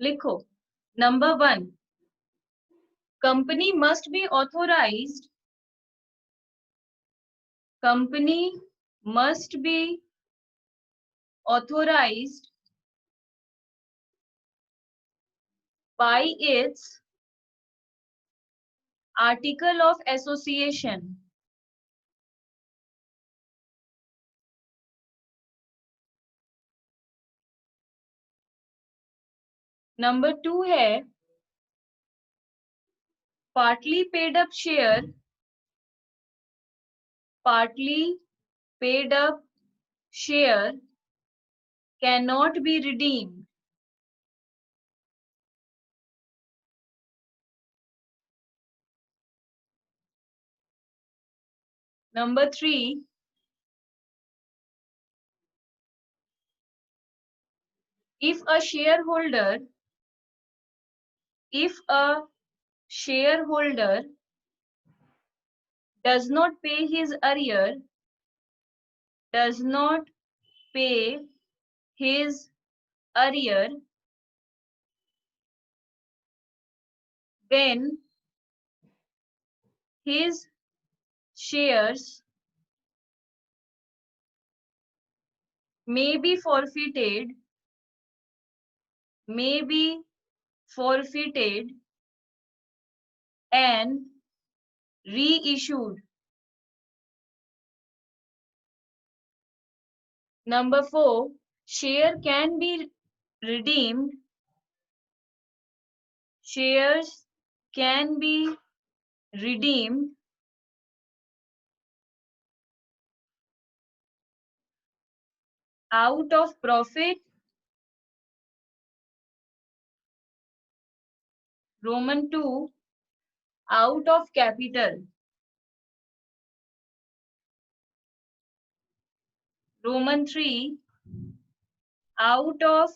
लिखो। Number 1, company must be authorized. Company must be authorized by its article of association. Number 2 है partly paid up share. Partly paid up share cannot be redeemed. Number 3, if a shareholder does not pay his arrear, does not pay his arrear, then his shares may be forfeited and reissued. Number 4, share can be redeemed. Shares can be redeemed out of profit. Roman 2, out of capital. Roman 3, out of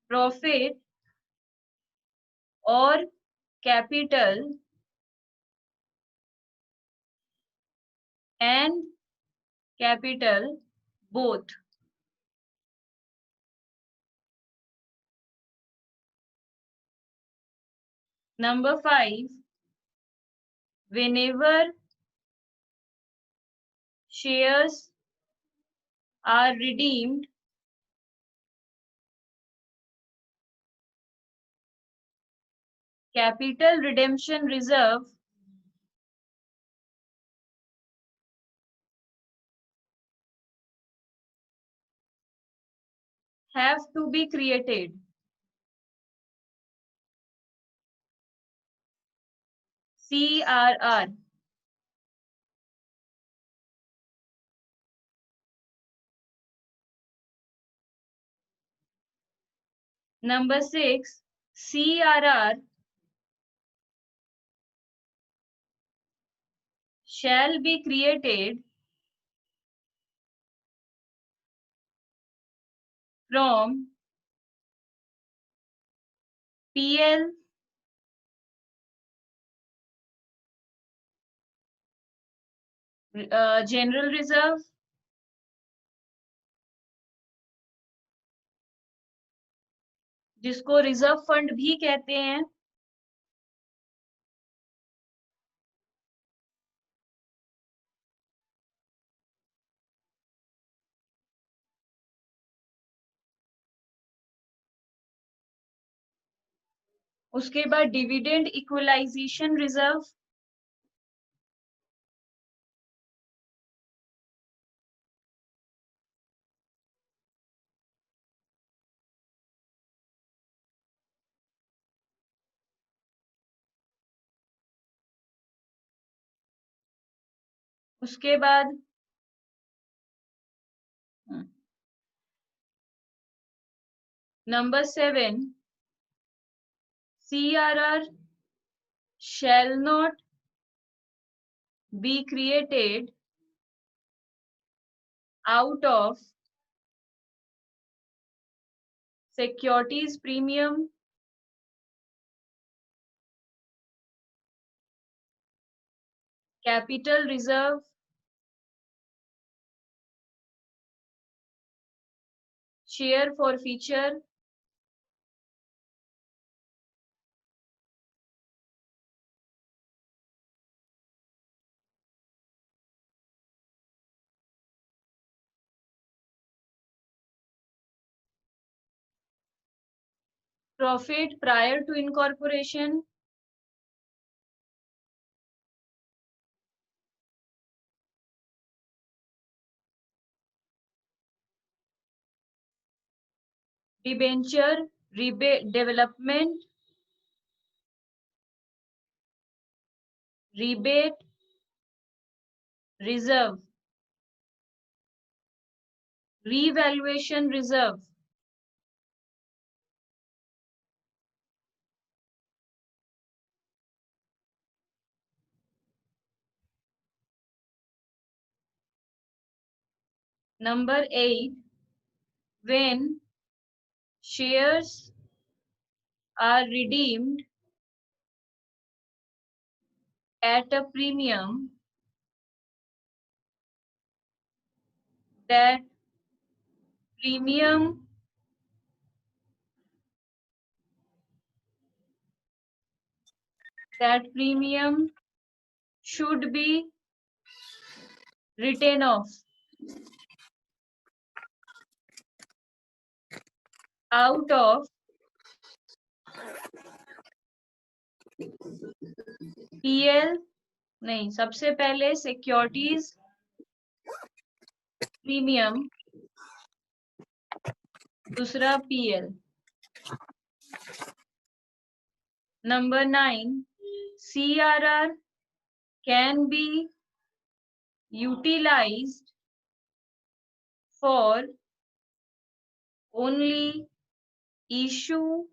profit or capital and capital both. Number 5, whenever shares are redeemed, capital redemption reserve have to be created. CRR. Number 6, CRR shall be created from PL general reserve, जिसको reserve fund भी कहते हैं, उसके बाद dividend equalisation reserve, उसके बाद number 7, CRR shall not be created out of securities premium, capital reserve, share forfeiture Profit prior to incorporation. Debenture, rebate, development, rebate, reserve, revaluation reserve. Number 8, when shares are redeemed at a premium, that premium should be written off out of PL, नहीं, सबसे पहले securities premium, दूसरा PL. Number 9, CRR can be utilized for only issue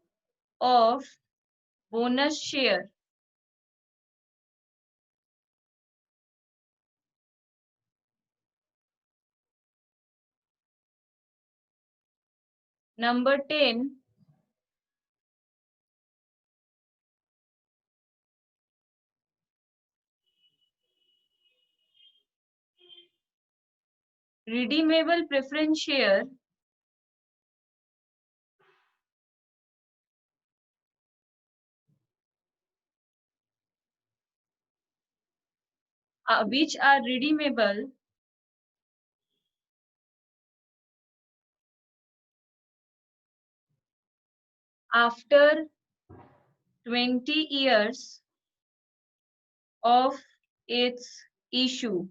of bonus share. Number 10, redeemable preference share which are redeemable after 20 years of its issue.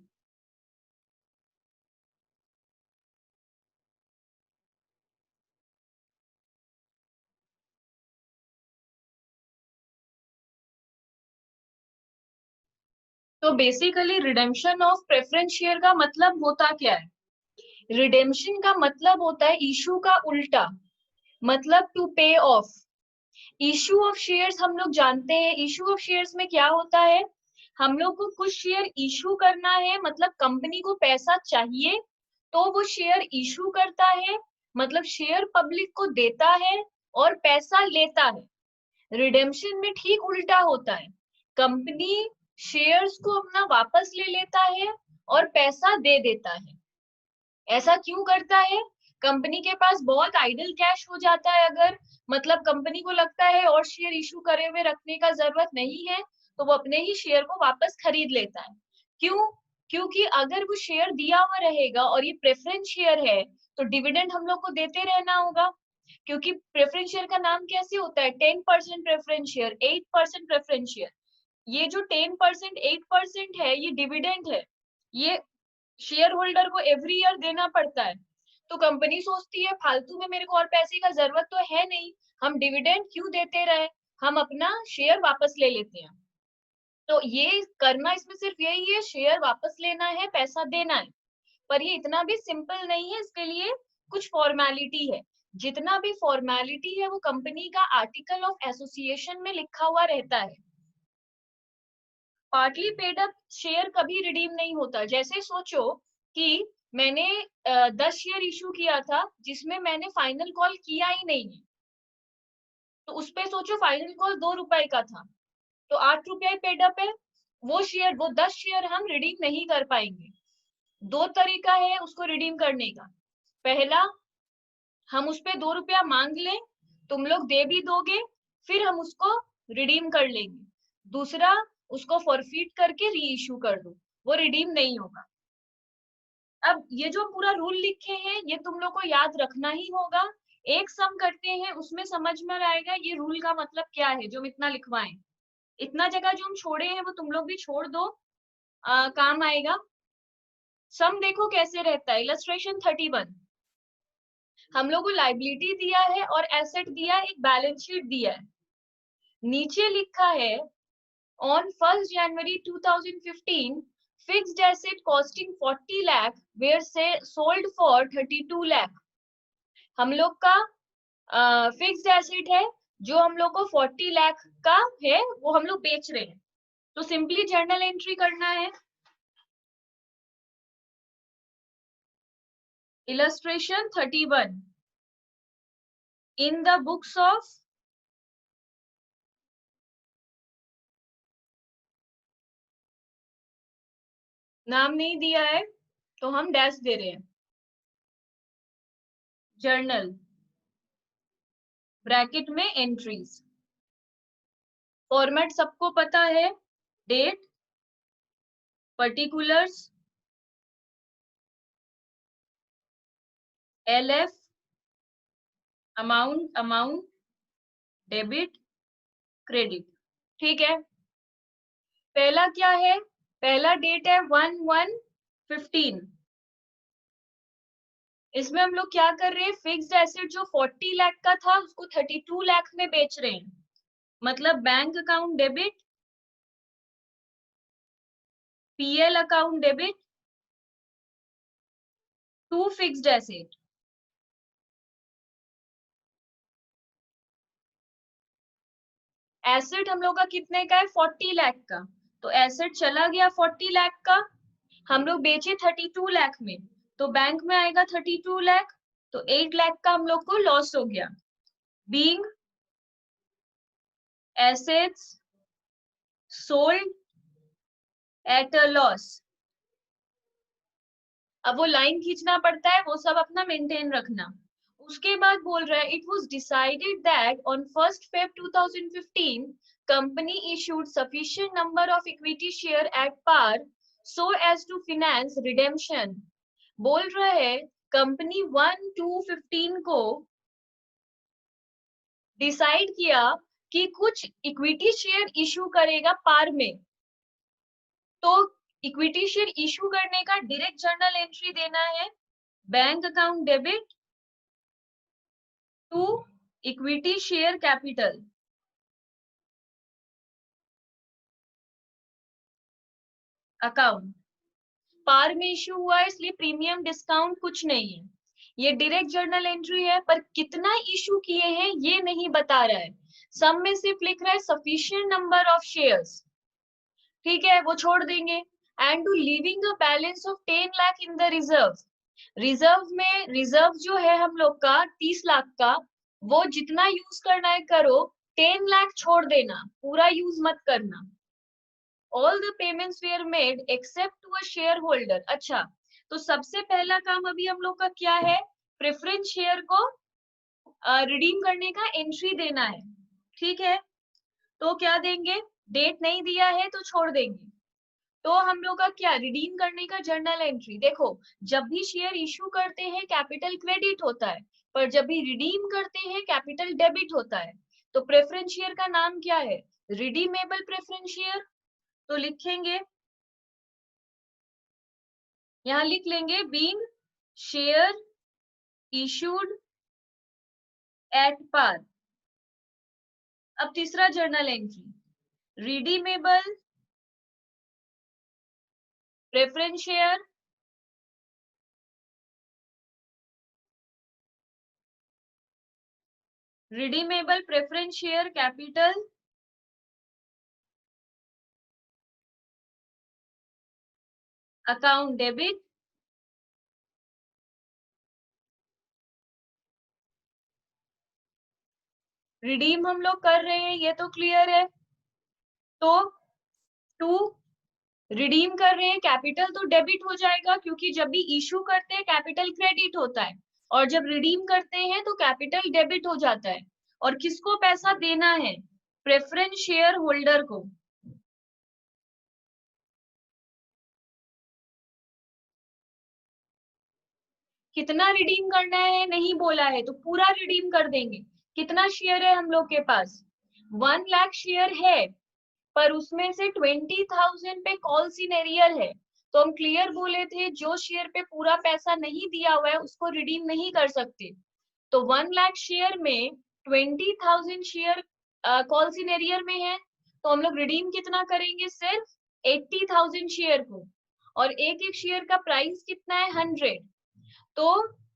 तो basically redemption of preference share का मतलब होता क्या है? Redemption का मतलब होता है इशू का उल्टा, मतलब टू पे ऑफ. इशू ऑफ शेयर्स हम लोग जानते हैं, इशू ऑफ शेयर्स में क्या होता है, हम लोग को कुछ शेयर इशू करना है, मतलब कंपनी को पैसा चाहिए तो वो शेयर इशू करता है, मतलब शेयर पब्लिक को देता है और पैसा लेता है. रिडेम्पशन में ठीक उल्टा होता है, कंपनी शेयर्स को अपना वापस ले लेता है और पैसा दे देता है. ऐसा क्यों करता है? कंपनी के पास बहुत आइडल कैश हो जाता है, अगर मतलब कंपनी को लगता है और शेयर इशू करे हुए रखने का जरूरत नहीं है तो वो अपने ही शेयर को वापस खरीद लेता है. क्यों? क्योंकि अगर वो शेयर दिया हुआ रहेगा और ये प्रेफरेंस शेयर है तो डिविडेंड हम लोग को देते रहना होगा, क्योंकि प्रेफरेंस शेयर का नाम कैसे होता है, 10% प्रेफरेंस शेयर, 8% प्रेफरेंस शेयर. ये जो 10% 8% है ये डिविडेंड है, ये शेयर होल्डर को एवरी ईयर देना पड़ता है. तो कंपनी सोचती है फालतू में मेरे को और पैसे का जरूरत तो है नहीं, हम डिविडेंड क्यों देते रहे, हम अपना शेयर वापस ले लेते हैं. तो ये करना इसमें सिर्फ यही है, शेयर वापस लेना है, पैसा देना है. पर ये इतना भी सिंपल नहीं है, इसके लिए कुछ फॉर्मेलिटी है. जितना भी फॉर्मेलिटी है वो कंपनी का आर्टिकल ऑफ एसोसिएशन में लिखा हुआ रहता है. पार्टली पेड अप शेयर कभी रिडीम नहीं होता. जैसे सोचो कि मैंने 10 शेयर इशू किया था जिसमें मैंने फाइनल कॉल किया ही नहीं है, तो उस पे सोचो फाइनल कॉल 2 रुपए का था तो 8 रुपया पेड अप है. वो शेयर, वो 10 शेयर हम रिडीम नहीं कर पाएंगे. दो तरीका है उसको रिडीम करने का. पहला, हम उस पे 2 रुपया मांग लें, तुम लोग दे भी दोगे, फिर हम उसको रिडीम कर लेंगे. दूसरा, उसको फॉरफिट करके री इशू कर दो, वो रिडीम नहीं होगा. अब ये जो पूरा रूल लिखे हैं ये तुम लोग को याद रखना ही होगा. एक सम करते हैं उसमें समझ में आएगा ये रूल का मतलब क्या है जो हम इतना लिखवाएं। इतना जगह जो हम छोड़े हैं वो तुम लोग भी छोड़ दो, काम आएगा। सम देखो कैसे रहता है, इलस्ट्रेशन 31। हम लोग को लाइबिलिटी दिया है और एसेट दिया है, एक बैलेंस शीट दिया है। नीचे लिखा है on 1st January 2015 fixed asset costing 40 lakh were से सोल्ड फॉर 32 लाख। हम लोग का फिक्स्ड एसेट है जो हम लोग को 40 लाख का है, वो हम लोग बेच रहे हैं। तो सिंपली जर्नल एंट्री करना है। Illustration 31 in the books of, नाम नहीं दिया है तो हम डैश दे रहे हैं, जर्नल ब्रैकेट में एंट्रीज। फॉर्मेट सबको पता है, date, particulars, LF, amount, debit, credit. ठीक है, पहला क्या है, पहला डेट है 1/1/15। इसमें हम लोग क्या कर रहे हैं, फिक्स्ड एसेट जो 40 लाख का था उसको 32 लाख में बेच रहे हैं। मतलब bank account debit, PL account debit to fixed asset. Asset हम लोग का कितने का है, 40 लाख का। तो एसेट चला गया 40 लाख का, हम लोग बेचे 32 लाख में, तो बैंक में आएगा 32 लाख, तो 8 लाख का हम लोग को लॉस हो गया। Being assets sold at a loss. अब वो लाइन खींचना पड़ता है, वो सब अपना मेंटेन रखना। उसके बाद बोल रहा है, it was decided that on 1st Feb 2015 company issued sufficient number of equity share at par so as to finance redemption। बोल रहा है कंपनी 1/2/15 को डिसाइड किया कि कुछ इक्विटी शेयर इशू करेगा पार में। तो इक्विटी शेयर इशू करने का डायरेक्ट जर्नल एंट्री देना है, bank account debit to equity share capital. Account par में इशू हुआ है इसलिए प्रीमियम डिस्काउंट कुछ नहीं है, ये डायरेक्ट जर्नल एंट्री है, पर कितना इशू किए हैं ये नहीं बता रहा है। सम में सिर्फ लिख रहा है सफिशिएंट नंबर ऑफ शेयर्स, ठीक है वो छोड़ देंगे। And to living a balance of 10 lakh in the reserve. Reserve में, रिजर्व जो है हम लोग का 30 लाख का, वो जितना यूज करना है करो, 10 लाख छोड़ देना, पूरा यूज मत करना। All the payments were made except to a share holder. अच्छा, तो सबसे पहला काम अभी हम लोग का क्या है, प्रेफरेंस शेयर को रिडीम करने का एंट्री देना है। ठीक है, तो क्या देंगे, डेट नहीं दिया है तो छोड़ देंगे। तो हम लोग का क्या, रिडीम करने का जर्नल एंट्री। देखो, जब भी शेयर इशू करते हैं कैपिटल क्रेडिट होता है, पर जब भी रिडीम करते हैं कैपिटल डेबिट होता है। तो प्रेफरेंस शेयर का नाम क्या है, रिडीमेबल प्रेफरेंस शेयर। तो लिखेंगे, यहाँ लिख लेंगे being share issued at par. अब तीसरा journal entry, redeemable preference share redeemable preference share capital account debit. Redeem हम लोग कर रहे हैं ये तो क्लियर है। तो टू रिडीम कर रहे हैं, कैपिटल तो डेबिट हो जाएगा क्योंकि जब भी इशू करते हैं कैपिटल क्रेडिट होता है, और जब रिडीम करते हैं तो कैपिटल डेबिट हो जाता है। और किसको पैसा देना है, प्रेफरेंस शेयर होल्डर को। कितना रिडीम करना है नहीं बोला है, तो पूरा रिडीम कर देंगे। कितना शेयर है हम लोग के पास? 1 लाख शेयर है, पर उसमें से 20,000 पे कॉल्स इन एरियर है। तो हम क्लियर बोले थे जो शेयर पे पूरा पैसा नहीं दिया हुआ है उसको रिडीम नहीं कर सकते। तो 1 लाख शेयर में 20,000 शेयर कॉल्स इन एरियर में है, तो हम लोग रिडीम कितना करेंगे? सिर्फ 80,000 शेयर को, और एक एक शेयर का प्राइस कितना है? 100। तो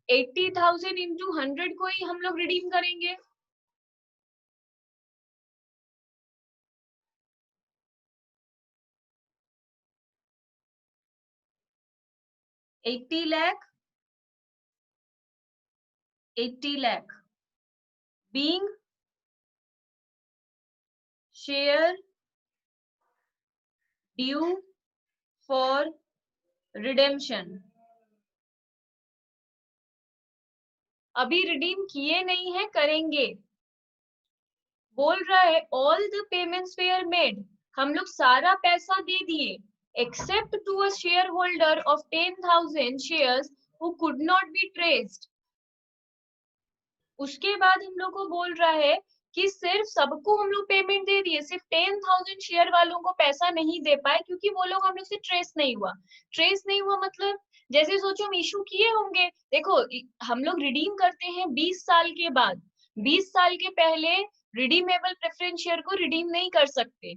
80,000 इंटू 100 को ही हम लोग रिडीम करेंगे। 80 lakh, 80 lakh being share due for redemption। अभी रिडीम किए नहीं है, करेंगे। बोल रहा है all the payments were made, हम लोग सारा पैसा दे दिए, except to a share holder of 10,000 shares who could not be traced. उसके बाद हम लोग को बोल रहा है कि सिर्फ सबको हम लोग पेमेंट दे दिए, सिर्फ 10,000 शेयर वालों को पैसा नहीं दे पाए क्योंकि वो लोग हम लोग से ट्रेस नहीं हुआ। ट्रेस नहीं हुआ मतलब जैसे सोचो हम इशू किए होंगे। देखो हम लोग रिडीम करते हैं 20 साल के बाद, 20 साल के पहले रिडीमेबल प्रेफरेंस शेयर को रिडीम नहीं कर सकते।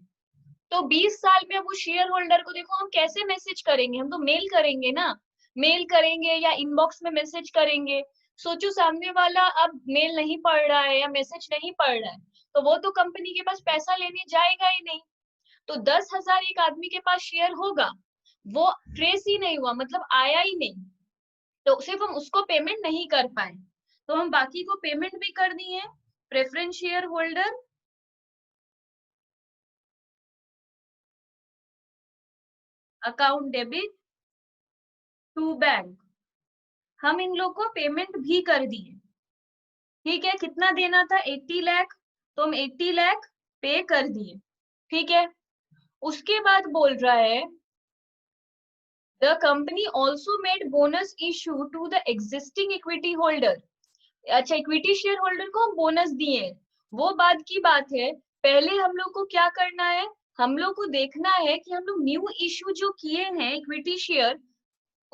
तो 20 साल में अब वो शेयर होल्डर को देखो हम कैसे मैसेज करेंगे? हम तो मेल करेंगे ना, मेल करेंगे या इनबॉक्स में मैसेज करेंगे। सोचो सामने वाला अब मेल नहीं पढ़ रहा है या मैसेज नहीं पढ़ रहा है, तो वो तो कंपनी के पास पैसा लेने जाएगा ही नहीं। तो 10,000 एक आदमी के पास शेयर होगा, वो ट्रेस ही नहीं हुआ मतलब आया ही नहीं, तो सिर्फ हम उसको पेमेंट नहीं कर पाए, तो हम बाकी को पेमेंट भी कर दिए। Preference share holder account debit to bank, हम इन लोग को पेमेंट भी कर दिए। ठीक है, कितना देना था? 80 लाख, तो हम 80 लाख पे कर दिए। ठीक है, उसके बाद बोल रहा है the company also made bonus issue to the existing equity holder. अच्छा, इक्विटी शेयर होल्डर को हम बोनस दिए, वो बाद की बात है। पहले हम लोग को क्या करना है? हम लोग को देखना है कि हम लोग न्यू इशू जो किए हैं इक्विटी शेयर,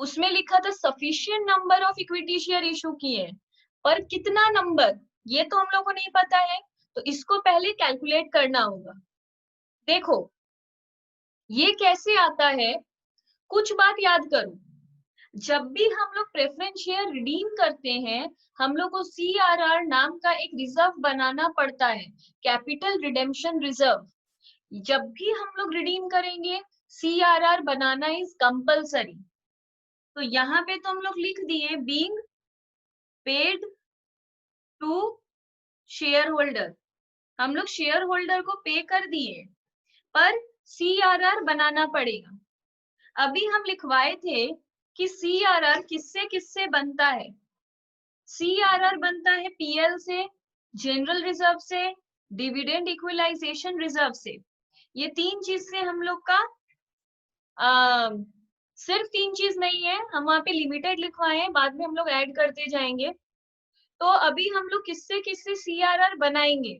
उसमें लिखा था sufficient number of equity share issue किए, पर कितना नंबर ये तो हम लोग को नहीं पता है, तो इसको पहले कैलकुलेट करना होगा। देखो ये कैसे आता है, कुछ बात याद करो। जब भी हम लोग प्रेफरेंस शेयर रिडीम करते हैं, हम लोग को CRR नाम का एक रिजर्व बनाना पड़ता है, कैपिटल रिडेम्पशन रिजर्व। जब भी हम लोग रिडीम करेंगे CRR बनाना इज कंपलसरी। तो यहाँ पे तो हम लोग लिख दिए being paid to share holder, हम लोग शेयर होल्डर को पे कर दिए, पर CRR बनाना पड़ेगा। अभी हम लिखवाए थे कि CRR किससे किससे बनता है? CRR बनता है PL से, जनरल रिजर्व से, डिविडेंड इक्वलाइजेशन रिजर्व से। ये तीन चीज से हम लोग का सिर्फ तीन चीज नहीं है, हम वहां पे लिमिटेड लिखवाए हैं, बाद में हम लोग ऐड करते जाएंगे। तो अभी हम लोग किससे किससे CRR बनाएंगे?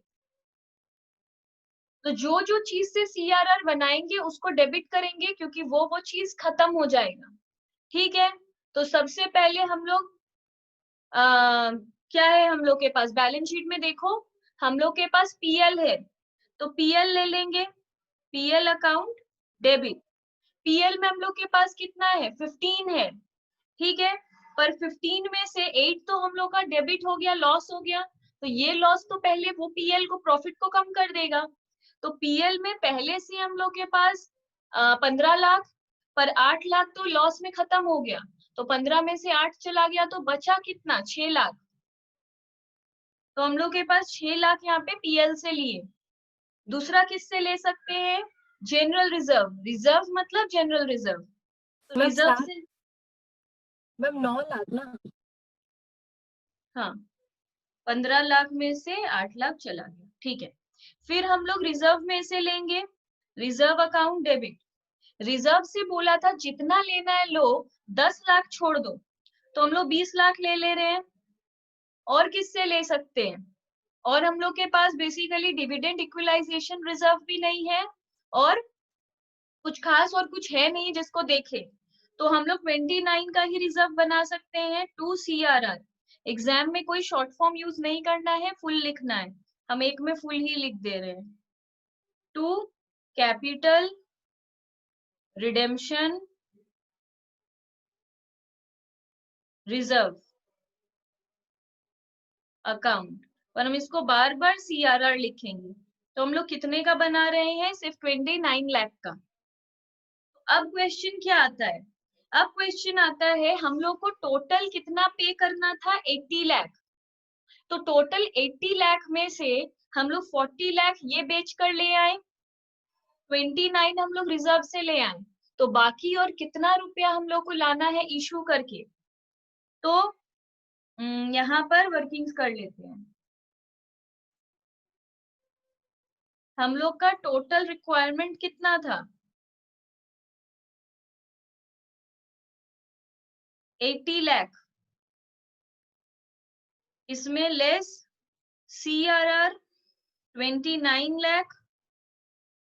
तो जो जो चीज से CRR बनाएंगे उसको डेबिट करेंगे क्योंकि वो चीज खत्म हो जाएगा। ठीक है, तो सबसे पहले हम लोग क्या है हम लोग के पास? बैलेंस शीट में देखो हम लोग के पास PL है, तो PL ले लेंगे, PL अकाउंट डेबिट। PL में हम लोग के पास कितना है? 15 है। ठीक है, पर 15 में से 8 तो हम लोग का डेबिट हो गया, लॉस हो गया, तो ये लॉस तो पहले वो PL को प्रॉफिट को कम कर देगा। तो PL में पहले से हम लोग के पास 15 लाख, पर 8 लाख तो लॉस में खत्म हो गया, तो 15 में से 8 चला गया, तो बचा कितना? 6 लाख। तो हम लोग के पास 6 लाख यहाँ पे PL से लिए। दूसरा किससे ले सकते हैं? जनरल रिजर्व, रिजर्व मतलब जनरल रिजर्व, तो रिजर्व से मैम 9 लाख ना। हाँ, 15 लाख में से 8 लाख चला गया। ठीक है, फिर हम लोग रिजर्व में से लेंगे, रिजर्व अकाउंट डेबिट। रिजर्व से बोला था जितना लेना है लो, 10 लाख छोड़ दो, तो हम लोग 20 लाख ले रहे हैं। और किससे ले सकते हैं? और हम लोग के पास बेसिकली डिविडेंड इक्विलाइजेशन रिजर्व भी नहीं है, और कुछ खास और कुछ है नहीं जिसको देखे। तो हम लोग 29 का ही रिजर्व बना सकते हैं, 2 CRR। एग्जाम में कोई शॉर्ट फॉर्म यूज नहीं करना है, फुल लिखना है। हम एक में फुल ही लिख दे रहे हैं। 2 कैपिटल रिडेम्पशन रिजर्व अकाउंट, और हम इसको बार बार CRR लिखेंगे। तो हम लोग कितने का बना रहे हैं? सिर्फ 29 लाख का। अब क्वेश्चन क्या आता है? अब क्वेश्चन आता है हम लोग को टोटल कितना पे करना था? 80 लाख। तो टोटल 80 लाख में से हम लोग 40 लाख ये बेच कर ले आए, 29 हम लोग रिजर्व से ले आए। तो बाकी और कितना रुपया हम लोग को लाना है इशू करके? तो यहाँ पर वर्किंग्स कर लेते हैं। हम लोग का टोटल रिक्वायरमेंट कितना था? 80 लाख। इसमें less CRR 29 lakh,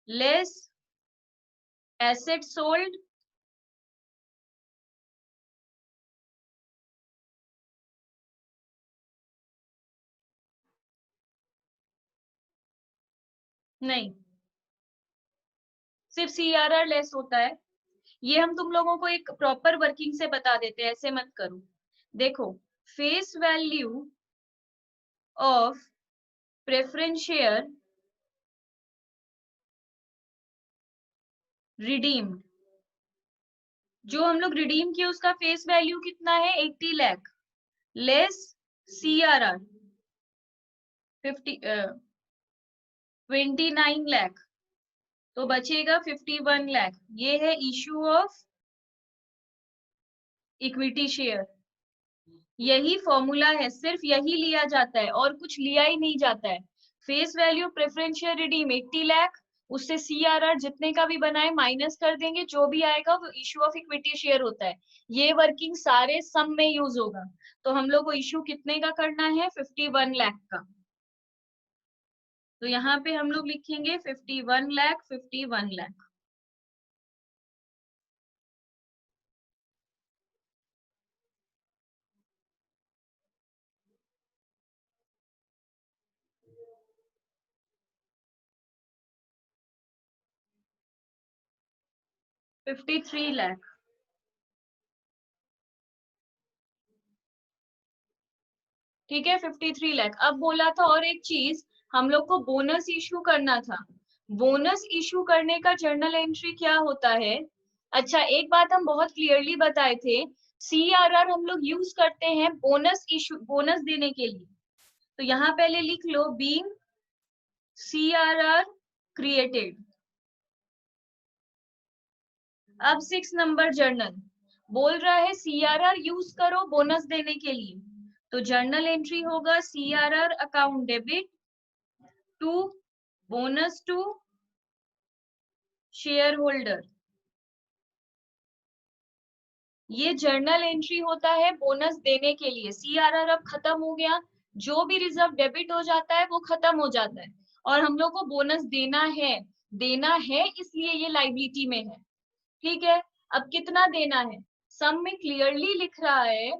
less asset sold नहीं, सिर्फ CRR लेस होता है। ये हम तुम लोगों को एक प्रॉपर वर्किंग से बता देते हैं, ऐसे मत करो। देखो, face value of preference share redeemed, जो हम लोग रिडीम किए उसका फेस वैल्यू कितना है? 80 लाख, लेस CRR 29 लाख, तो बचेगा 51 लाख। ये है इशू ऑफ इक्विटी शेयर। यही फॉर्मूला है, सिर्फ यही लिया जाता है और कुछ लिया ही नहीं जाता है। Face value preference share redeem 80 lakh, उससे CRR जितने का भी बनाए माइनस कर देंगे, जो भी आएगा वो इशू ऑफ इक्विटी शेयर होता है। ये वर्किंग सारे सम में यूज होगा। तो हम लोग को इशू कितने का करना है? 51 लाख का। तो यहाँ पे हम लोग लिखेंगे 51 लाख, 51 लाख। $53 लाख। ठीक है, 53 लाख। अब बोला था और एक चीज, हम लोग को बोनस इशू करना था। बोनस इशू करने का जर्नल एंट्री क्या होता है? अच्छा, एक बात हम बहुत क्लियरली बताए थे, CRR हम लोग यूज करते हैं बोनस इशू, बोनस देने के लिए। तो यहाँ पहले लिख लो, बीइंग CRR क्रिएटेड। अब 6 नंबर जर्नल बोल रहा है CRR यूज करो बोनस देने के लिए। तो जर्नल एंट्री होगा CRR account debit to bonus to share holder. ये जर्नल एंट्री होता है बोनस देने के लिए। CRR अब खत्म हो गया, जो भी रिजर्व डेबिट हो जाता है वो खत्म हो जाता है, और हम लोग को बोनस देना है। देना है इसलिए ये लाइबिलिटी में है। ठीक है, अब कितना देना है? सम में क्लियरली लिख रहा है,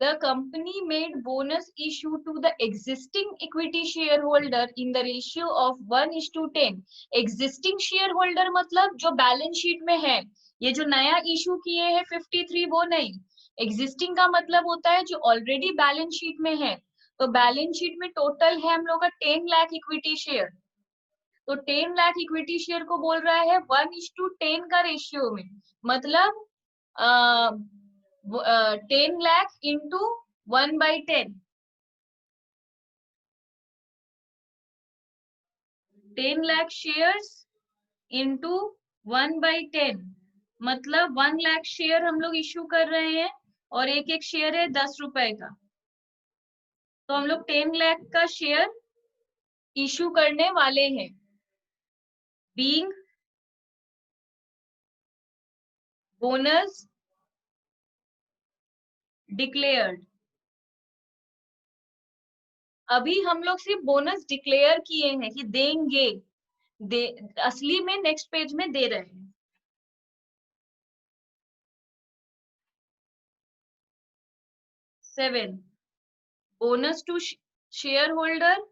the company made bonus issue to the existing equity shareholder in the ratio of 1:10। existing shareholder मतलब जो बैलेंस शीट में है। ये जो नया इशू किए हैं 53, वो नहीं। existing का मतलब होता है जो ऑलरेडी बैलेंस शीट में है। तो बैलेंस शीट में टोटल है हम लोग का 10 लाख इक्विटी शेयर। तो 10 लाख इक्विटी शेयर को बोल रहा है 1:10 का रेशियो में, मतलब 10 lakh into 1/10। 10 lakh shares into 1/10, मतलब 1 लाख शेयर हम लोग इश्यू कर रहे हैं, और एक एक शेयर है 10 रुपए का। तो हम लोग 10 लाख का शेयर इश्यू करने वाले हैं। Being bonus declared. अभी हम लोग सिर्फ बोनस डिक्लेयर किए हैं कि देंगे, असली में नेक्स्ट पेज में दे रहे हैं। 7 bonus to share holder,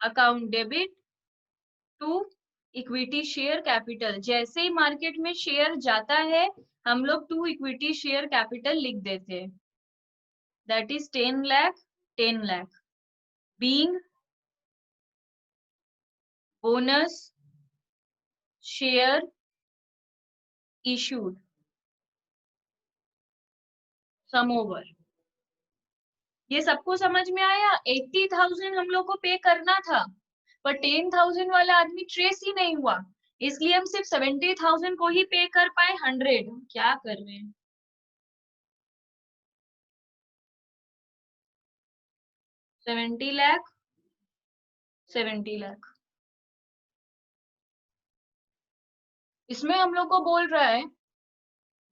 account debit to equity share capital. जैसे ही मार्केट में शेयर जाता है हम लोग टू इक्विटी शेयर कैपिटल लिख देते हैं, that is 10 lakh 10 lakh being bonus share issued sum over. ये सबको समझ में आया? 80,000 हम लोग को पे करना था पर 10,000 वाला आदमी ट्रेस ही नहीं हुआ, इसलिए हम सिर्फ 70,000 को ही पे कर पाए 100। क्या कर रहे हैं? 70 लाख 70 लाख। इसमें हम लोग को बोल रहा है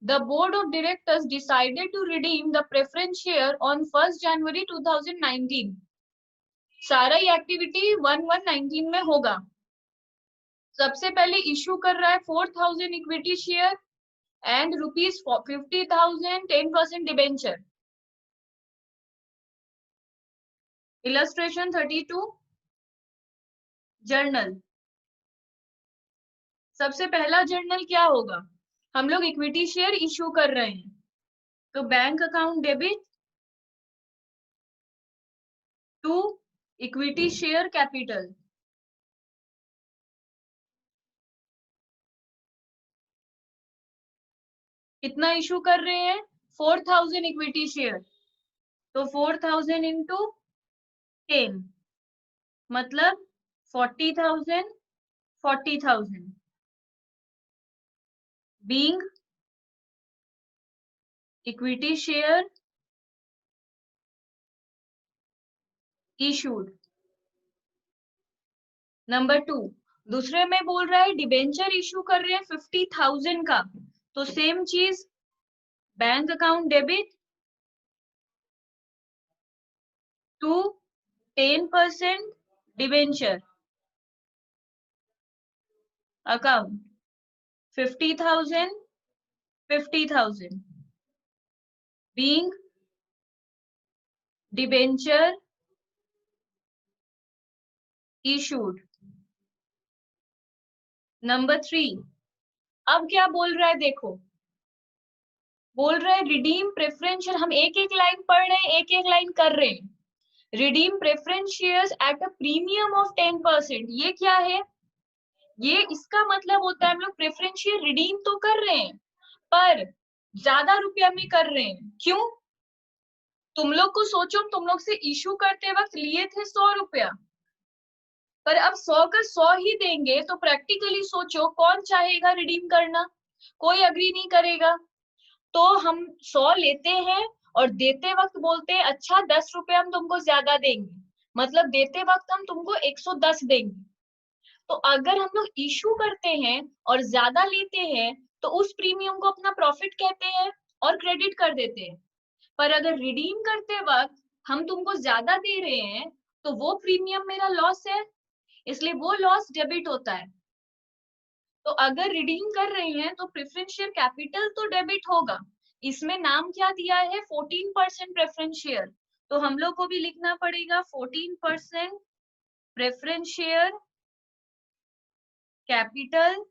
the board of directors decided to redeem the preference share on 1st January 2019। सारा ही एक्टिविटी 1/1/19 में होगा। सबसे पहले इशू कर रहा है 4,000 equity share and ₹50,000 10% debenture. Illustration 32 journal. सबसे पहला जर्नल क्या होगा? हम लोग इक्विटी शेयर इशू कर रहे हैं तो bank account debit to equity share capital. कितना इशू कर रहे हैं? 4,000 इक्विटी शेयर, तो 4,000 इंटू 10 मतलब 40,000 40,000 being equity share issued. Number 2, दूसरे में बोल रहा है डिबेंचर इशू कर रहे हैं 50,000 का, तो सेम चीज bank account debit to 10% debenture account 50,000 50,000 being debenture issued. Number 3, अब क्या बोल रहा है देखो, बोल रहा है रिडीम प्रेफरेंशियल। हम एक एक लाइन पढ़ रहे हैं, एक एक लाइन कर रहे हैं। Redeem preference shares at a premium of 10%। ये क्या है? ये इसका मतलब होता है हम लोग प्रेफरेंस शेयर रिडीम तो कर रहे हैं पर ज्यादा रुपया में कर रहे हैं। क्यों? तुम लोग को सोचो, तुम लोग से इशू करते वक्त लिए थे 100 रुपया, पर अब 100 का 100 ही देंगे, तो प्रैक्टिकली सोचो कौन चाहेगा रिडीम करना? कोई अग्री नहीं करेगा। तो हम 100 लेते हैं और देते वक्त बोलते हैं अच्छा 10 रुपए हम तुमको ज्यादा देंगे, मतलब देते वक्त हम तुमको 110 देंगे। तो अगर हम लोग इशू करते हैं और ज्यादा लेते हैं तो उस प्रीमियम को अपना प्रॉफिट कहते हैं और क्रेडिट कर देते हैं। पर अगर रिडीम करते वक्त हम तुमको ज्यादा दे रहे हैं तो वो प्रीमियम मेरा लॉस है, इसलिए वो लॉस डेबिट होता है। तो अगर रिडीम कर रहे हैं तो प्रेफरेंस शेयर कैपिटल तो डेबिट होगा। इसमें नाम क्या दिया है? 14% प्रेफरेंस शेयर, तो हम लोग को भी लिखना पड़ेगा 14% preference share capital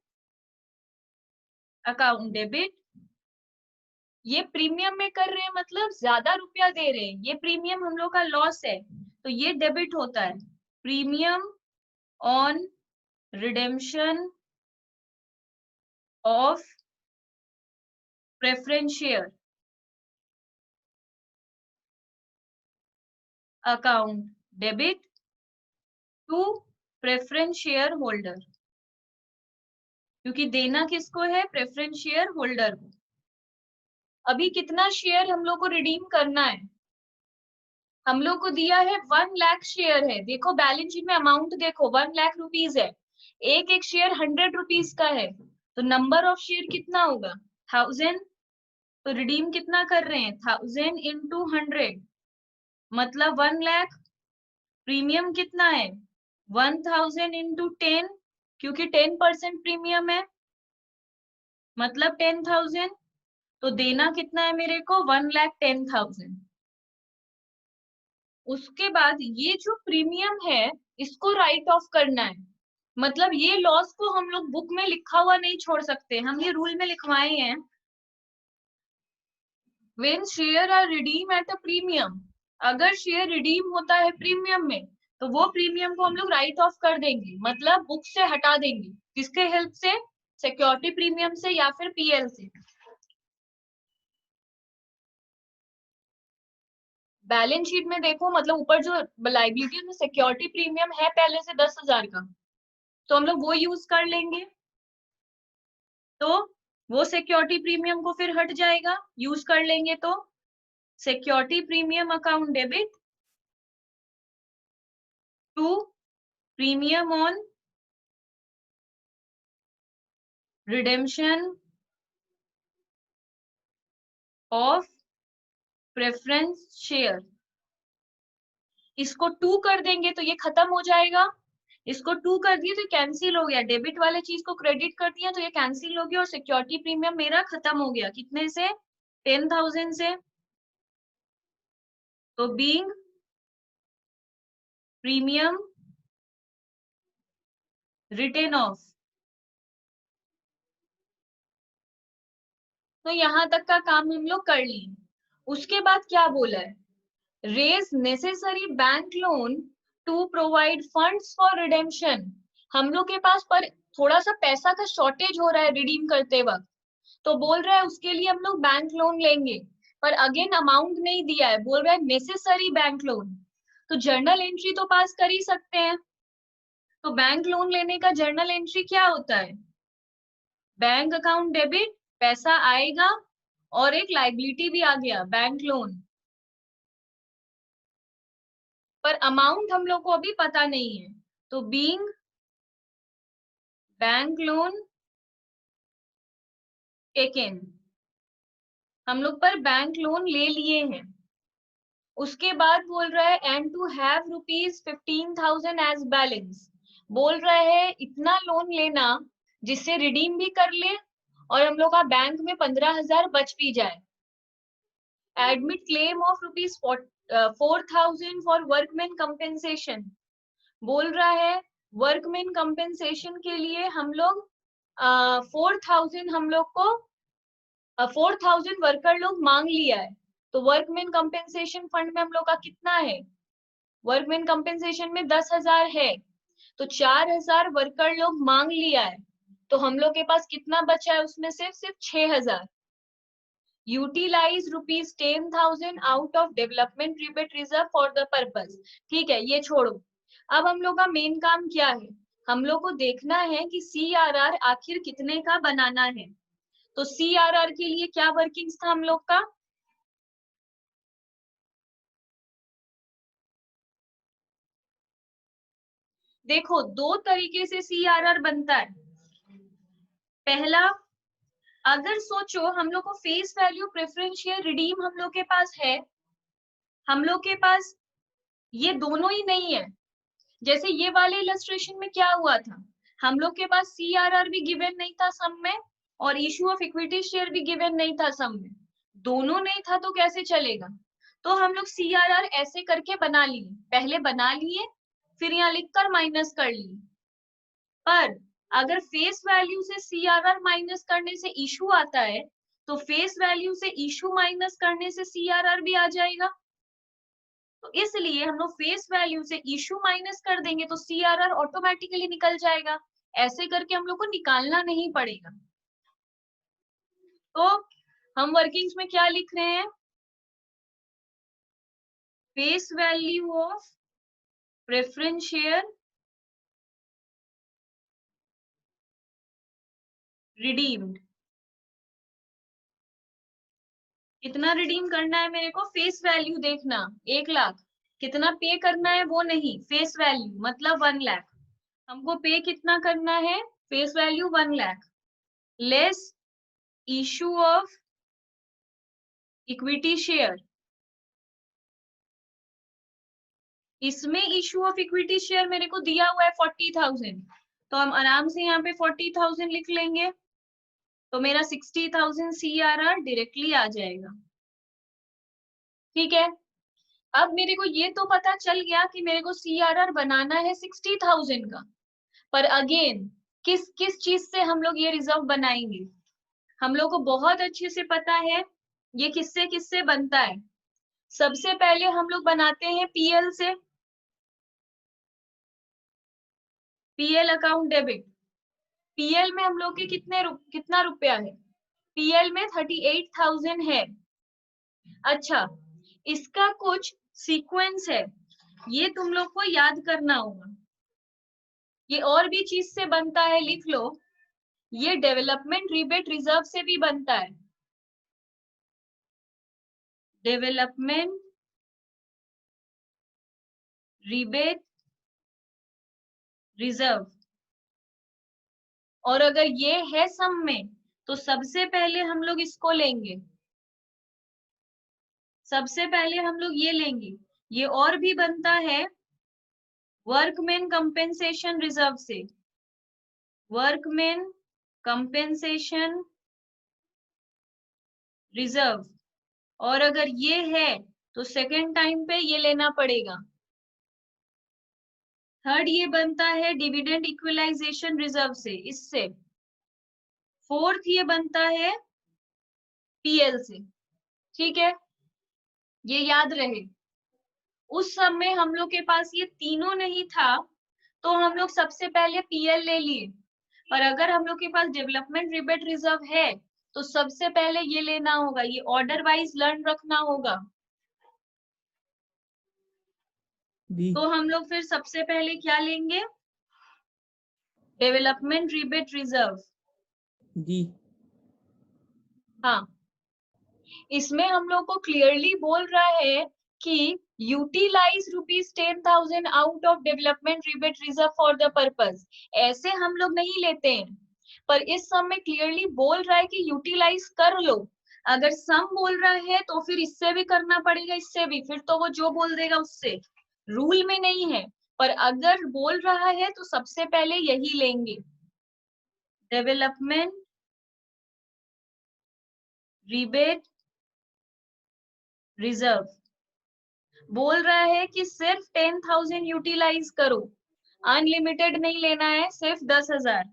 account debit. ये प्रीमियम में कर रहे हैं मतलब ज्यादा रुपया दे रहे हैं, ये प्रीमियम हम लोग का लॉस है तो ये डेबिट होता है। Premium on redemption of preference share account debit to preference share holder, क्योंकि देना किसको है? प्रेफरेंस शेयर होल्डर को। अभी कितना शेयर हम लोग को रिडीम करना है? हम लोग को दिया है 1 लाख शेयर है। देखो बैलेंस शीट में अमाउंट देखो 1 लाख रुपीज है। एक एक शेयर 100 रुपीज का है, तो नंबर ऑफ शेयर कितना होगा 1000, तो रिडीम कितना कर रहे हैं 1000 इंटू 100 मतलब 1 लाख। प्रीमियम कितना है 1000 इंटू 10 क्योंकि 10% प्रीमियम है मतलब 10,000। तो देना कितना है मेरे को 1,10,000। उसके बाद ये जो प्रीमियम है इसको राइट ऑफ करना है। मतलब ये लॉस को हम लोग बुक में लिखा हुआ नहीं छोड़ सकते, हम ये रूल में लिखवाए हैं when share are redeem at a premium. अगर शेयर रिडीम होता है प्रीमियम में तो वो प्रीमियम को हम लोग राइट ऑफ कर देंगे, मतलब बुक से हटा देंगे। किसके हेल्प से, सिक्योरिटी प्रीमियम से या फिर पीएल से। बैलेंस शीट में देखो, मतलब ऊपर जो लाइबिलिटी में सिक्योरिटी प्रीमियम है पहले से 10,000 का, तो हम लोग वो यूज कर लेंगे। तो वो सिक्योरिटी प्रीमियम को फिर हट जाएगा, यूज कर लेंगे। तो security premium account debit to premium on redemption of preference share. इसको 2 कर देंगे तो ये खत्म हो जाएगा। इसको 2 कर दिए तो कैंसिल हो गया, डेबिट वाले चीज को क्रेडिट कर दिया तो ये कैंसिल हो गया और सिक्योरिटी प्रीमियम मेरा खत्म हो गया। कितने से 10,000 से। तो बीइंग प्रीमियम रिटेन ऑफ। तो यहां तक का काम हम लोग कर लिए। उसके बाद क्या बोला है, raise necessary bank loan to provide funds for redemption. हम लोग के पास पर थोड़ा सा पैसा का शॉर्टेज हो रहा है रिडीम करते वक्त, तो बोल रहा है उसके लिए हम लोग बैंक लोन लेंगे। पर अगेन अमाउंट नहीं दिया है, बोल रहा है नेसेसरी बैंक लोन। तो जर्नल एंट्री तो पास कर ही सकते हैं। तो बैंक लोन लेने का जर्नल एंट्री क्या होता है, बैंक अकाउंट डेबिट, पैसा आएगा और एक लाइबिलिटी भी आ गया बैंक लोन। पर अमाउंट हम लोग को अभी पता नहीं है। तो बीइंग बैंक लोन टेकन, हम लोग पर बैंक लोन ले लिए हैं। उसके बाद बोल रहा है and to have ₹15,000 as balance. बोल रहा है इतना लोन लेना जिससे रिडीम भी कर ले और हम लोग का बैंक में 15,000 बच भी जाए। Admit claim of ₹4,000 for workman compensation. बोल रहा है वर्कमैन कंपेंसेशन के लिए हम लोग 4,000 हम लोग को 4,000 वर्कर लोग मांग लिया है। तो वर्कमैन कंपेंसेशन फंड में हम लोग का कितना है, वर्कमैन कंपेंसेशन में 10,000 है, तो 4,000 वर्कर लोग मांग लिया है। तो हम लोग के पास कितना बचा है उसमें से सिर्फ 6,000। Utilise ₹10,000 out of development rebate reserve for the purpose. ठीक है, ये छोड़ो। अब हम लोग का मेन काम क्या है, हम लोग को देखना है कि CRR आखिर कितने का बनाना है। तो CRR के लिए क्या वर्किंग्स था हम लोग का, देखो 2 तरीके से CRR बनता है। पहला, अगर सोचो हम लोग को face value preference share redeem हम लोग के पास है, हम लोग के पास ये दोनों ही नहीं है। जैसे ये वाले इलस्ट्रेशन में क्या हुआ था, हम लोग के पास CRR भी गिवन नहीं था सम में और इशू ऑफ इक्विटी शेयर भी गिवन नहीं था सम में। दोनों नहीं था तो कैसे चलेगा। तो हम लोग CRR ऐसे करके बना लिए, पहले बना लिए फिर यहाँ लिखकर माइनस कर लिए। पर अगर फेस वैल्यू से CRR माइनस करने से इशू आता है तो फेस वैल्यू से इशू माइनस करने से CRR भी आ जाएगा। तो इसलिए हम लोग फेस वैल्यू से इशू माइनस कर देंगे तो CRR ऑटोमेटिकली निकल जाएगा। ऐसे करके हम लोग को निकालना नहीं पड़ेगा। तो हम वर्किंग्स में क्या लिख रहे हैं, face value of preference share redeemed. कितना रिडीम करना है मेरे को, फेस वैल्यू देखना 1 लाख। कितना पे करना है वो नहीं, फेस वैल्यू मतलब 1 लाख। हमको पे कितना करना है, face value 1 lakh. Less issue of equity share. इसमें इशू ऑफ इक्विटी शेयर मेरे को दिया हुआ है 40,000, तो हम आराम से यहाँ पे 40,000 लिख लेंगे, तो मेरा 60,000 CRR डायरेक्टली आ जाएगा। ठीक है, अब मेरे को ये तो पता चल गया कि मेरे को CRR बनाना है 60,000 का, पर अगेन किस किस चीज से हम लोग ये रिजर्व बनाएंगे? हम लोग को बहुत अच्छे से पता है ये किससे किससे बनता है। सबसे पहले हम लोग बनाते हैं PL से, PL अकाउंट डेबिट। PL में हम लोग के कितना रुपया है? PL में 38,000 है। अच्छा, इसका कुछ सीक्वेंस है, ये तुम लोग को याद करना होगा। ये और भी चीज से बनता है, लिख लो। ये डेवलपमेंट रिबेट रिजर्व से भी बनता है, डेवलपमेंट रिबेट रिजर्व। और अगर ये है सम में, तो सबसे पहले हम लोग इसको लेंगे, सबसे पहले हम लोग ये लेंगे। ये और भी बनता है वर्कमैन कंपेंसेशन रिजर्व से, वर्कमैन कंपेंसेशन रिजर्व। और अगर ये है तो सेकेंड टाइम पे ये लेना पड़ेगा। थर्ड ये बनता है डिविडेंड इक्वलाइजेशन रिजर्व से, इससे। फोर्थ ये बनता है PL से। ठीक है, ये याद रहे। उस समय हम लोग के पास ये तीनों नहीं था, तो हम लोग सबसे पहले PL ले लिए। पर अगर हम लोग के पास डेवलपमेंट रिबेट रिजर्व है, तो सबसे पहले ये लेना होगा। ये ऑर्डर वाइज लर्न रखना होगा। तो हम लोग फिर सबसे पहले क्या लेंगे? Development rebate reserve. जी। हाँ, इसमें हम लोग को क्लियरली बोल रहा है कि utilise ₹10,000 out of development rebate reserve for the purpose. ऐसे हम लोग नहीं लेते हैं, पर इस सम में क्लियरली बोल रहा है कि यूटिलाइज कर लो। अगर सम बोल रहा है तो फिर इससे भी करना पड़ेगा, इससे भी, फिर तो वो जो बोल देगा उससे। रूल में नहीं है, पर अगर बोल रहा है तो सबसे पहले यही लेंगे, डेवलपमेंट रिबेट रिजर्व। बोल रहा है कि सिर्फ 10,000 यूटिलाइज करो, अनलिमिटेड नहीं लेना है, सिर्फ 10,000।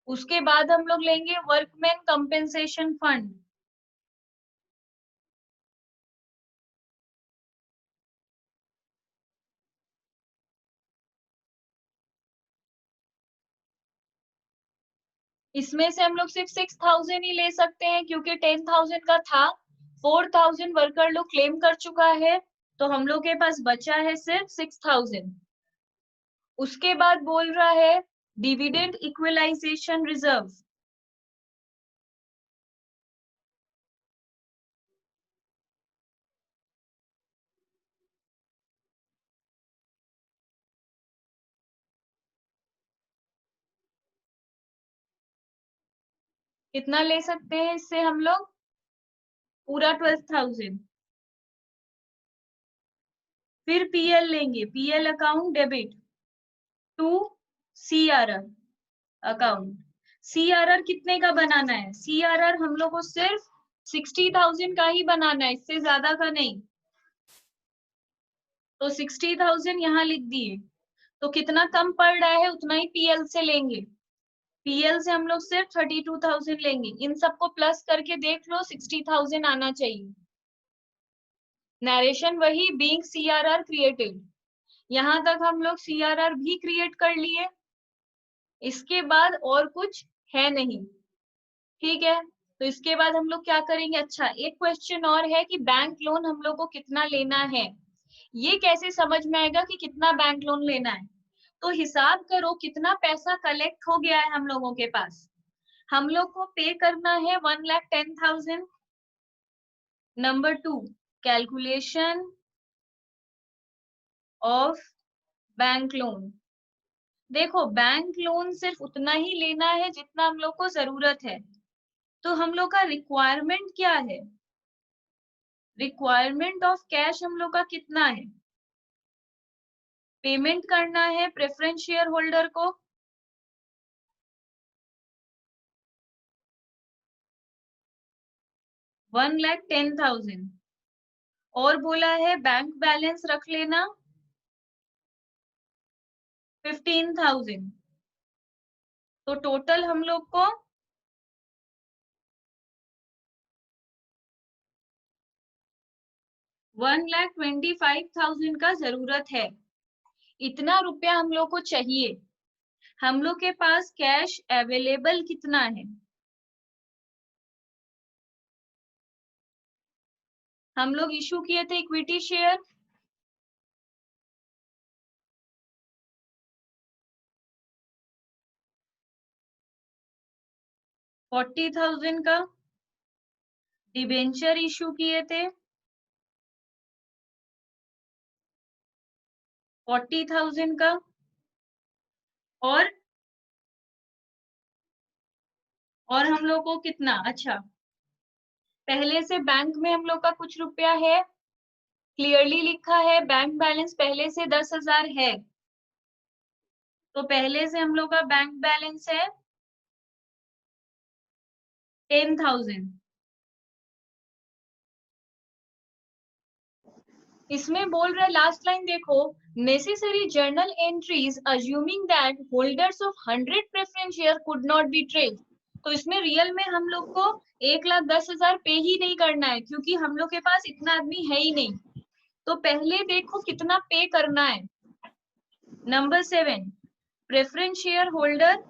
उसके बाद हम लोग लेंगे वर्कमैन कंपेंसेशन फंड। इसमें से हम लोग सिर्फ 6,000 ही ले सकते हैं, क्योंकि 10,000 का था, 4,000 वर्कर लोग क्लेम कर चुका है, तो हम लोग के पास बचा है सिर्फ 6,000। उसके बाद बोल रहा है डिविडेंड इक्वलाइजेशन रिजर्व। कितना ले सकते हैं इससे हम लोग? पूरा 12,000। फिर PL लेंगे, PL account debit to CRR account. CRR कितने का बनाना है? CRR हम लोग को सिर्फ 60,000 का ही बनाना है, इससे ज्यादा का नहीं। तो 60,000 यहाँ लिख दिए, तो कितना कम पड़ रहा है उतना ही PL से लेंगे। PL से हम लोग सिर्फ 32,000 लेंगे। इन सबको प्लस करके देख लो, 60,000 आना चाहिए। नरेशन वही, बीइंग CRR क्रिएटेड। यहाँ तक हम लोग CRR भी क्रिएट कर लिए, इसके बाद और कुछ है नहीं। ठीक है, तो इसके बाद हम लोग क्या करेंगे? अच्छा, एक क्वेश्चन और है कि बैंक लोन हम लोग को कितना लेना है। ये कैसे समझ में आएगा कि कितना बैंक लोन लेना है? तो हिसाब करो कितना पैसा कलेक्ट हो गया है हम लोगों के पास। हम लोग को पे करना है 1,10,000। Number 2, calculation of bank loan. देखो बैंक लोन सिर्फ उतना ही लेना है जितना हम लोग को जरूरत है, तो हम लोग का रिक्वायरमेंट क्या है? रिक्वायरमेंट ऑफ कैश हम लोग का कितना है? पेमेंट करना है प्रेफरेंस शेयर होल्डर को, $1,10,000, और बोला है बैंक बैलेंस रख लेना 15,000। तो टोटल हम लोग को 1,25,000 का जरूरत है। इतना रुपया हम लोग को चाहिए। हम लोग के पास कैश अवेलेबल कितना है? हम लोग इशू किए थे इक्विटी शेयर, 40,000 का। डिबेंचर इशू किए थे 40,000 का। और हम लोग को कितना, अच्छा पहले से बैंक में हम लोग का कुछ रुपया है, क्लियरली लिखा है बैंक बैलेंस पहले से 10,000 है, तो पहले से हम लोग का बैंक बैलेंस है 10,000। इसमें बोल रहा है लास्ट लाइन देखो, necessary journal entries assuming that holders of 100 preference share could not be traced. तो इसमें रियल में हम लोग को 1,10,000 पे ही नहीं करना है, क्योंकि हम लोग के पास इतना आदमी है ही नहीं। तो पहले देखो कितना पे करना है। Number 7, preference share holder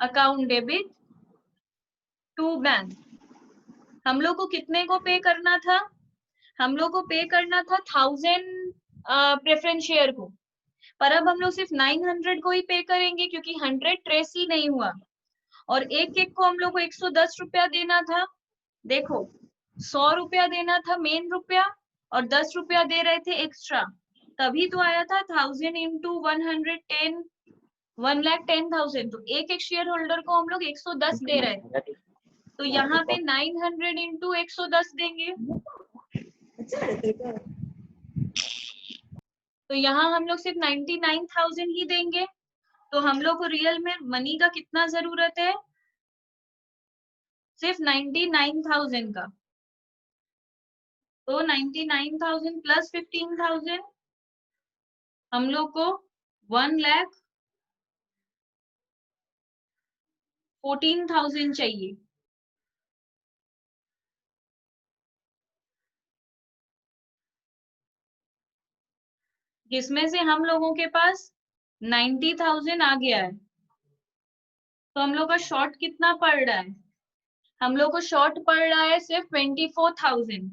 account debit to bank. हम लोग को कितने को पे करना था? हम लोग को पे करना था 1,000 प्रेफरेंस शेयर को, पर अब हम लोग सिर्फ 900 को ही पे करेंगे क्योंकि 100 ट्रेस ही नहीं हुआ, और एक एक को हम लोग को 110 रुपया देना था। देखो 100 रुपया देना था मेन रुपया, और 10 रुपया दे रहे थे एक्स्ट्रा, तभी तो आया था 1,000 इंटू 110, 1,10,000। तो एक एक शेयर होल्डर को हम लोग 110 दे रहे थे, तो यहाँ पे 900 इंटू 110 देंगे। तो यहाँ हम लोग सिर्फ 99,000 ही देंगे। तो हम लोग को रियल में मनी का कितना जरूरत है? सिर्फ 99,000 का। तो 99,000 प्लस 15,000 हम लोग को 1,14,000 चाहिए, जिसमें से हम लोगों के पास 90,000 आ गया है। तो हम लोग का शॉर्ट कितना पड़ रहा है? हम लोग को शॉर्ट पड़ रहा है सिर्फ 24,000।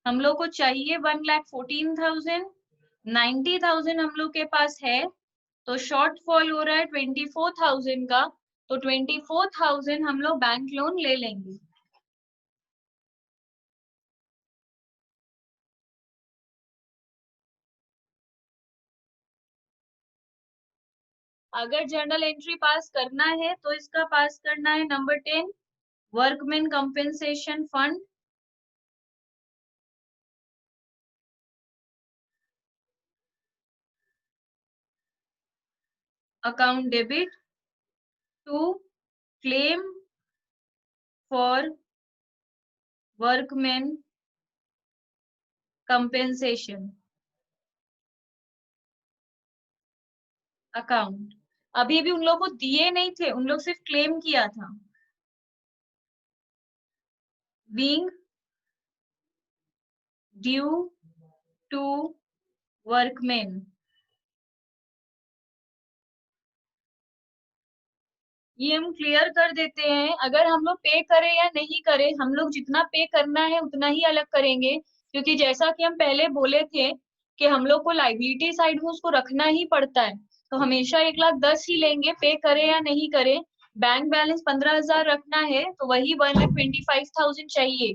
हम लोग को चाहिए 1,14,000, 90,000 हम लोग के पास है, तो शॉर्ट फॉल हो रहा है 24,000 का। तो 24,000 हम लोग बैंक लोन ले लेंगे। अगर जर्नल एंट्री पास करना है तो इसका पास करना है number 10, workman compensation fund account debit to claim for workman compensation account. अभी भी उन लोग को दिए नहीं थे, उन लोग सिर्फ क्लेम किया था। Being due to workman. ये हम क्लियर कर देते हैं, अगर हम लोग पे करें या नहीं करें, हम लोग जितना पे करना है उतना ही अलग करेंगे, क्योंकि जैसा कि हम पहले बोले थे कि हम लोग को लाइबिलिटी साइड में उसको रखना ही पड़ता है, तो हमेशा 1,10,000 ही लेंगे, पे करें या नहीं करें। बैंक बैलेंस 15,000 रखना है तो वही 1,25,000 चाहिए।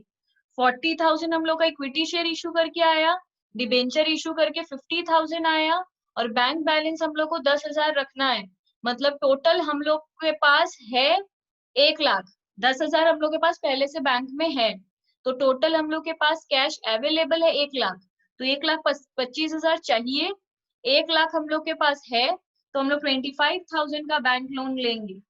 40,000 हम लोग का इक्विटी शेयर इशू करके आया, डिबेंचर इशू करके 50,000 आया, और बैंक बैलेंस हम लोग को 10,000 रखना है। मतलब टोटल हम लोग के पास है 1,00,000। 10,000 हम लोग के पास पहले से बैंक में है, तो टोटल हम लोग के पास कैश अवेलेबल है 1,00,000। तो 1,25,000 चाहिए, 1,00,000 हम लोग के पास है, तो हम लोग 25,000 का बैंक लोन लेंगे।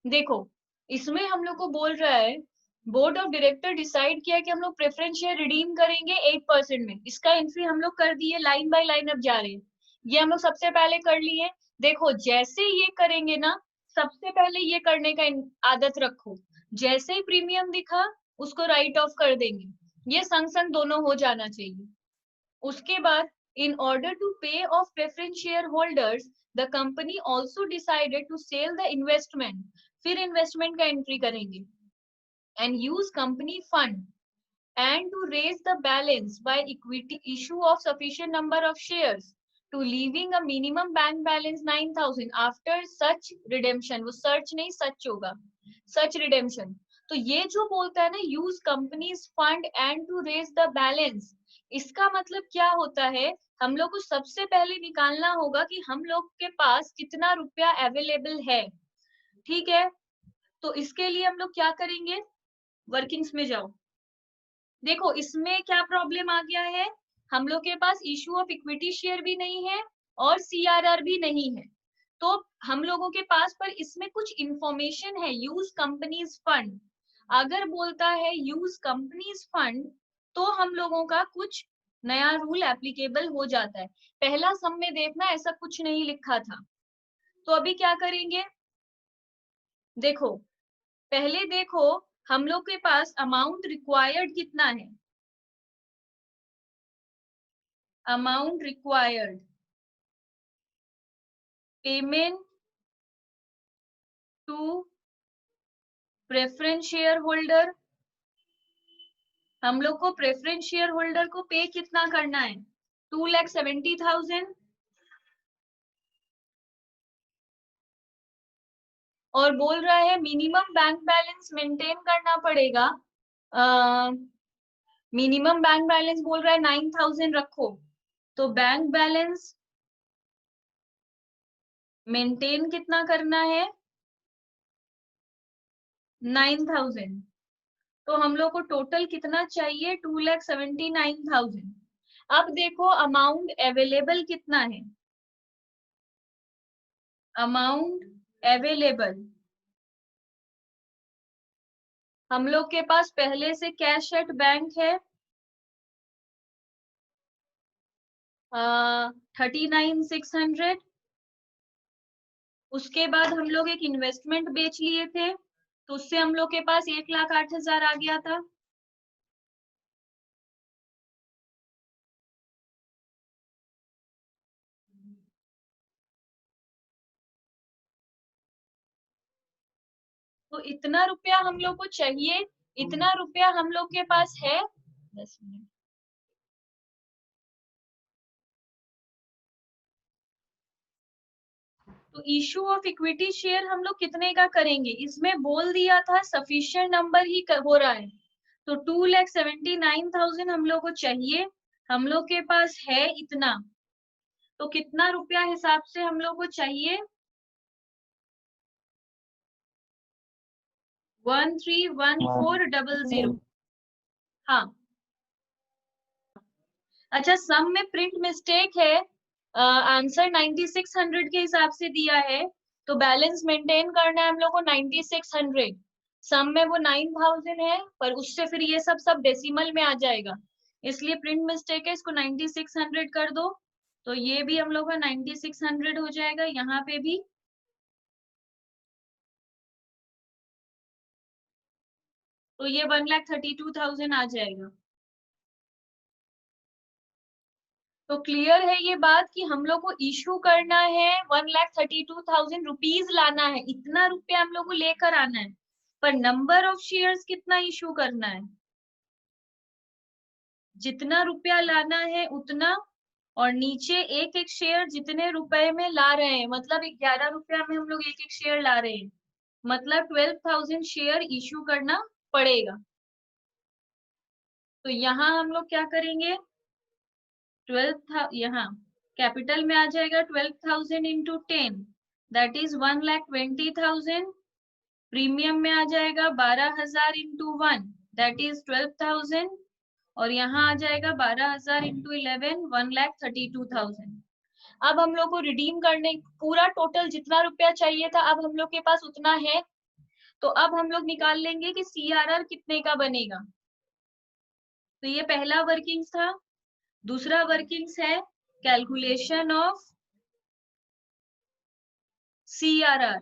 देखो, इसमें हम लोग को बोल रहा है बोर्ड ऑफ डायरेक्टर डिसाइड किया कि हम लोग प्रेफरेंस शेयर रिडीम करेंगे 8% में। इसका एंट्री हम लोग कर दिए, लाइन बाय लाइन अब जा रहे हैं। ये हम लोग सबसे पहले कर लिए। देखो जैसे ये करेंगे ना, सबसे पहले ये करने का आदत रखो, जैसे ही प्रीमियम दिखा उसको राइट ऑफ कर देंगे। ये संग संग दोनों हो जाना चाहिए। उसके बाद, in order to pay off preference shareholders, the company also decided to sell the investment। फिर इन्वेस्टमेंट का एंट्री करेंगे, and use company fund and to raise the balance by equity issue of sufficient number of shares to leaving a minimum bank balance 9,000 after such redemption। वो search नहीं सच होगा, such redemption। तो ये जो बोलता है ना, use companies fund and to raise the balance, इसका मतलब क्या होता है? हम लोग को सबसे पहले निकालना होगा कि हम लोग के पास कितना रुपया अवेलेबल है। ठीक है, तो इसके लिए हम लोग क्या करेंगे, वर्किंग्स में जाओ। देखो इसमें क्या प्रॉब्लम आ गया है, हम लोग के pass issue of equity share भी नहीं है और सीआरआर भी नहीं है। तो हम लोगों के पास पर इसमें कुछ इंफॉर्मेशन है, यूज कंपनीज फंड। अगर बोलता है यूज कंपनीज फंड, तो हम लोगों का कुछ नया रूल एप्लीकेबल हो जाता है। पहला सम में देखना ऐसा कुछ नहीं लिखा था। तो अभी क्या करेंगे, देखो पहले देखो हम लोग के पास अमाउंट रिक्वायर्ड कितना है। Amount required, payment to preference share holder, हम लोग को प्रेफरेंस शेयर होल्डर को पे कितना करना है, 2,70,000। और बोल रहा है मिनिमम बैंक बैलेंस मेंटेन करना पड़ेगा। मिनिमम बैंक बैलेंस बोल रहा है 9,000 रखो, तो बैंक बैलेंस मेंटेन कितना करना है, 9,000। तो हम लोग को टोटल कितना चाहिए, 2,79,000। अब देखो अमाउंट अवेलेबल कितना है, अमाउंट अवेलेबल, हम लोग के पास पहले से कैश एट बैंक है 39,600। उसके बाद हम लोग एक इन्वेस्टमेंट बेच लिए थे, तो उससे हम लोग के पास 1,08,000 आ गया था। तो इतना रुपया हम लोग को चाहिए, इतना रुपया हम लोग के पास है। 10 मिनट। तो इशू ऑफ इक्विटी शेयर हम लोग कितने का करेंगे, इसमें बोल दिया था सफिशिएंट नंबर ही हो रहा है। तो 2,79,000 हम लोग को चाहिए, हम लोग के पास है इतना। तो कितना रुपया हिसाब से हम लोग को चाहिए, 131400। हाँ, अच्छा सम में प्रिंट मिस्टेक है, आंसर 9600 के हिसाब से दिया है, तो बैलेंस मेंटेन करना है हम लोग को 9600। सम में वो 9,000 है, पर उससे फिर ये सब सब डेसिमल में आ जाएगा, इसलिए प्रिंट मिस्टेक है, इसको 9600 कर दो। तो ये भी हम लोग का 9600 हो जाएगा, यहाँ पे भी। तो ये 1,32,000 आ जाएगा। तो क्लियर है ये बात कि हम लोग को इशू करना है 1,32,000 रुपीज लाना है, इतना रुपया हम लोग को लेकर आना है, पर नंबर ऑफ शेयर्स कितना इशू करना है। जितना रुपया लाना है उतना, और नीचे एक एक शेयर जितने रुपए में ला रहे हैं, मतलब 11 रुपया में हम लोग एक एक शेयर ला रहे हैं, मतलब 12,000 शेयर इश्यू करना पड़ेगा। तो यहाँ हम लोग क्या करेंगे, 12 यहाँ कैपिटल में आ जाएगा 12,000 इंटू 10, दैट इज 1,20,000। प्रीमियम में आ जाएगा 12,000 इंटू 1, दैट इज 12,000। और यहाँ आ जाएगा 12,000 इंटू 11, 1,32,000। अब हम लोग को रिडीम करने पूरा टोटल जितना रुपया चाहिए था, अब हम लोग के पास उतना है। तो अब हम लोग निकाल लेंगे कि CRR कितने का बनेगा। तो ये पहला वर्किंग्स था। दूसरा वर्किंग्स है calculation of CRR,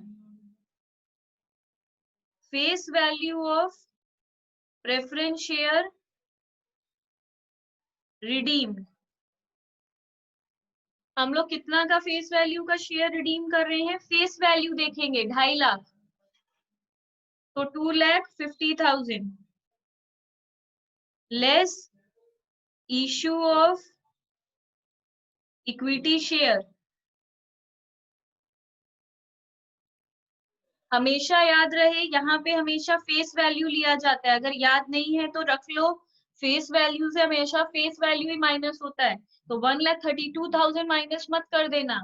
face value of preference share redeemed. हम लोग कितना का फेस वैल्यू का शेयर रिडीम कर रहे हैं, फेस वैल्यू देखेंगे 2.5 लाख, तो 2,50,000 less issue of equity share. हमेशा याद रहे यहाँ पे हमेशा फेस वैल्यू लिया जाता है, अगर याद नहीं है तो रख लो, फेस वैल्यू से हमेशा फेस वैल्यू ही माइनस होता है। तो 1,32,000 माइनस मत कर देना,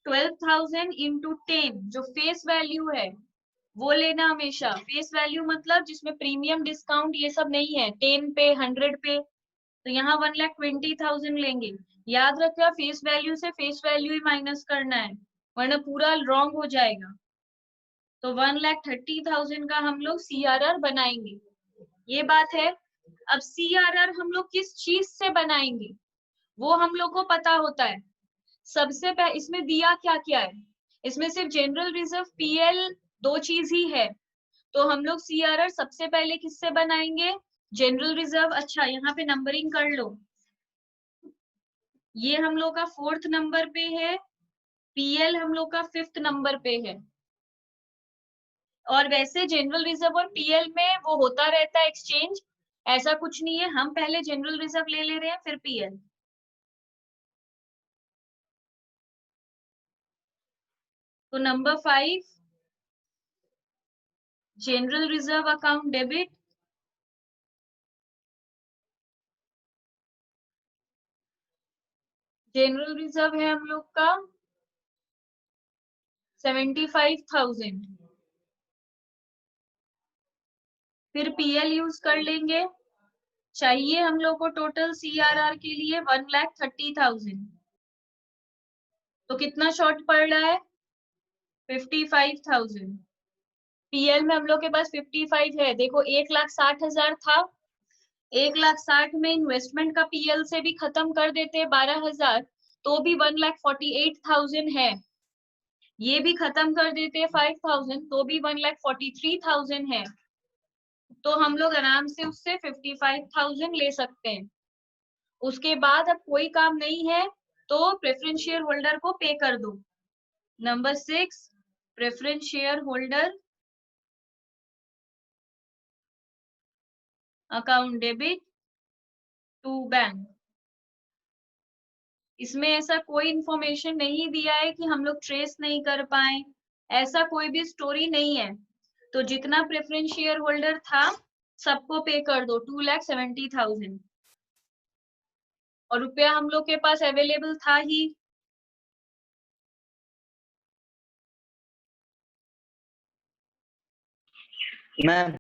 12,000 इंटू 10 जो फेस वैल्यू है वो लेना हमेशा। फेस वैल्यू मतलब जिसमें प्रीमियम डिस्काउंट ये सब नहीं है, 10 पे 100 पे, तो यहाँ 1,20,000 लेंगे। याद रखिए फेस वैल्यू से फेस वैल्यू ही माइनस करना है, वरना पूरा रॉन्ग हो जाएगा। तो 1,30,000 का हम लोग CRR बनाएंगे, ये बात है। अब CRR हम लोग किस चीज से बनाएंगे वो हम लोग को पता होता है। सबसे पहले इसमें दिया क्या क्या है, इसमें सिर्फ जनरल रिजर्व PL दो चीज ही है। तो हम लोग CRR सबसे पहले किससे बनाएंगे, जनरल रिजर्व। अच्छा यहाँ पे नंबरिंग कर लो, ये हम लोग का 4th नंबर पे है, PL हम लोग का 5th नंबर पे है। और वैसे जनरल रिजर्व और PL में वो होता रहता है एक्सचेंज, ऐसा कुछ नहीं है। हम पहले जनरल रिजर्व ले रहे हैं फिर PL। तो number 5 general reserve account debit, general reserve है हम लोग का 75,000। फिर PL यूज कर लेंगे, चाहिए हम लोग को टोटल CRR के लिए 1,30,000। तो कितना शॉर्ट पड़ रहा है, 55,000। PL में हम लोग के पास 55 है, देखो 1,60,000 था, 1,60,000 में इन्वेस्टमेंट का PL से भी खत्म कर देते 12,000, तो भी 1,48,000 है। ये भी खत्म कर देते 5,000, तो भी 1,43,000 है। तो हम लोग आराम से उससे 55,000 ले सकते हैं। उसके बाद अब कोई काम नहीं है तो प्रेफरेंस शेयर होल्डर को पे कर दो। Number 6 preference share holder account debit to bank. इसमें ऐसा कोई इंफॉर्मेशन नहीं दिया है कि हम लोग ट्रेस नहीं कर पाए, ऐसा कोई भी स्टोरी नहीं है। तो जितना प्रेफरेंस शेयर होल्डर था सबको पे कर दो 2,70,000। और रुपया हम लोग के पास अवेलेबल था ही। मैम